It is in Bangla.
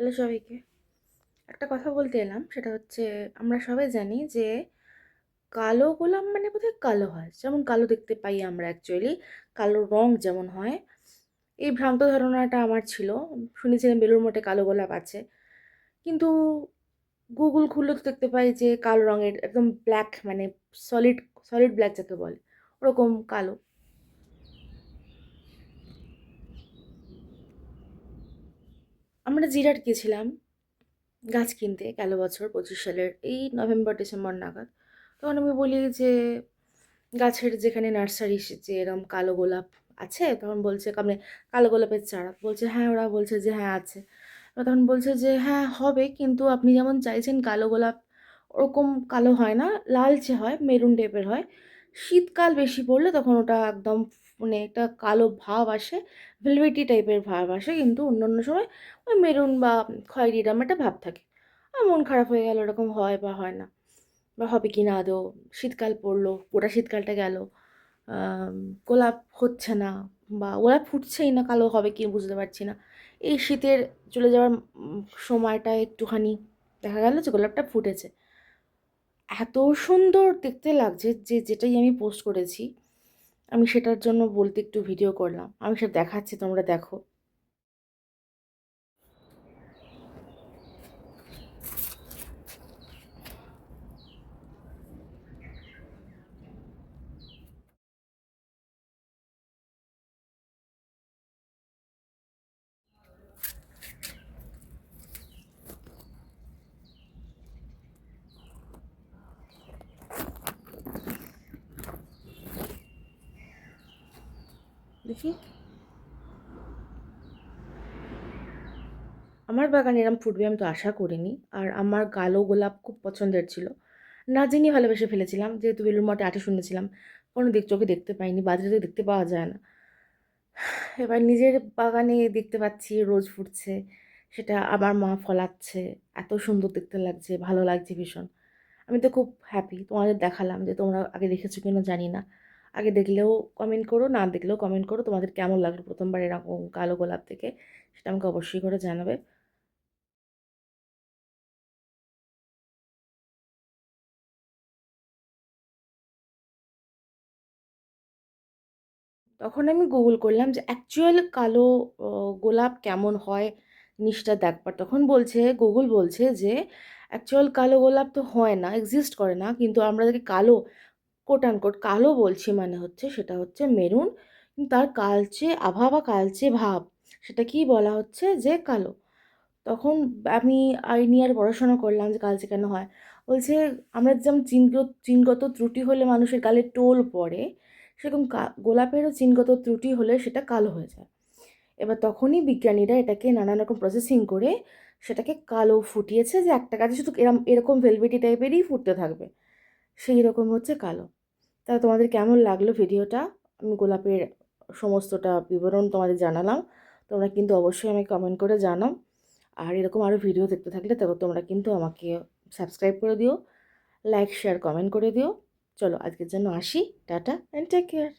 হ্যালো সবাইকে। একটা কথা বলতে এলাম, সেটা হচ্ছে আমরা সবাই জানি যে কালো গোলাপ মানে বোধহয় কালো হয়, যেমন কালো দেখতে পাই আমরা অ্যাকচুয়ালি, কালো রং যেমন হয়। এই ভ্রান্ত ধারণাটা আমার ছিল। শুনেছিলাম বেলুড় মঠে কালো গোলাপ আছে, কিন্তু গুগল খুললে তো দেখতে পাই যে কালো রঙের একদম ব্ল্যাক, মানে সলিড সলিড ব্ল্যাক যাকে বলে, ওরকম কালো। আমরা জিরাট গেছিলাম গাছ কিনতে গেল বছর 25 সালের এই নভেম্বর ডিসেম্বর নাগাদ। তখন আমি বলি যে গাছের যেখানে নার্সারি যে এরম কালো গোলাপ আছে, তখন বলছে মানে কালো গোলাপের চারা, বলছে হ্যাঁ, ওরা বলছে যে হ্যাঁ আছে। এবার তখন বলছে যে হ্যাঁ হবে, কিন্তু আপনি যেমন চাইছেন কালো গোলাপ ওরকম কালো হয় না, লালচে হয়, মেরুন টাইপের হয়। শীতকাল বেশি পড়লে তখন ওটা একদম মানে একটা কালো ভাব আসে, ভেলভেটি টাইপের ভাব আসে, কিন্তু অন্য অন্য সময় ওই মেরুন বা খয়েরি এরম একটা ভাব থাকে। আর মন খারাপ হয়ে গেল, এরকম হয় বা হয় না, বা হবে কি না আদৌ। শীতকাল পড়লো, গোটা শীতকালটা গেল, আম, গোলাপ হচ্ছে না, বা গোলাপ ফুটছেই না, কালো হবে কি বুঝতে পারছি না। এই শীতের চলে যাওয়ার সময়টা একটুখানি দেখা গেল যে গোলাপটা ফুটেছে, এত সুন্দর দেখতে লাগছে যে যেটাই আমি পোস্ট করেছি, আমি সেটার জন্য বলতে একটু ভিডিও করলাম, আমি সেটা দেখাচ্ছি, তোমরা দেখো। দেখি, আমার বাগানে এরম ফুটবে আমি তো আশা করিনি। আর আমার কালো গোলাপ খুব পছন্দের ছিল, না জেনে ভালোবেসে ফেলেছিলাম, যেহেতু বেলুড় মঠে আটে শুনেছিলাম, কোনো চোখে দেখতে পাইনি, বাজারে তো দেখতে পাওয়া যায় না। এবার নিজের বাগানে দেখতে পাচ্ছি রোজ ফুটছে, সেটা আমার মা ফলাচ্ছে, এত সুন্দর দেখতে লাগছে, ভালো লাগছে ভীষণ। আমি তো খুব হ্যাপি, তোমাদের দেখালাম, যে তোমরা আগে দেখেছো কিনা জানি না। আগে দেখলেও কমেন্ট করো, না দেখলেও কমেন্ট করো, তোমাদের কেমন লাগলো প্রথমবার এরকম কালো গোলাপ থেকে, সেটা আমাকে অবশ্যই করে জানাবে। তখন আমি গুগল করলাম যে অ্যাকচুয়াল কালো গোলাপ কেমন হয় জিনিসটা দেখবার। তখন বলছে, গুগল বলছে যে অ্যাকচুয়াল কালো গোলাপ তো হয় না, এক্সিস্ট করে না, কিন্তু আমরা যাকে কালো, কোট আনকোট কালো বলছি, মানে হচ্ছে সেটা হচ্ছে মেরুন, কিন্তু তার কালচে আভা বা কালচে ভাব, সেটা কি বলা হচ্ছে যে কালো। তখন আমি আই নিয়ে আর পড়াশোনা করলাম যে কালচে কেন হয়। বলছে আমরা যেমন জিনগত ত্রুটি হলে মানুষের গালে টোল পড়ে, সেরকম গোলাপেরও জিনগত ত্রুটি হলে সেটা কালো হয়ে যায়। এবার তখনই বিজ্ঞানীরা এটাকে নানান রকম প্রসেসিং করে সেটাকে কালো ফুটিয়েছে, যে একটা গাছে শুধু এরকম এরকম ভেলভেটি টাইপেরই ফুটতে থাকবে, সেই রকম হচ্ছে কালো। তা তোমাদের কেমন লাগলো ভিডিওটা? আমি গোলাপের সমস্তটা বিবরণ তোমাদের জানালাম, তোমরা কিন্তু অবশ্যই আমাকে কমেন্ট করে জানাও। আর এরকম আরও ভিডিও দেখতে থাকলে তবে তোমরা কিন্তু আমাকে সাবস্ক্রাইব করে দিও, লাইক শেয়ার কমেন্ট করে দিও। চলো আজকের জন্য আসি, টাটা অ্যান্ড টেক কেয়ার।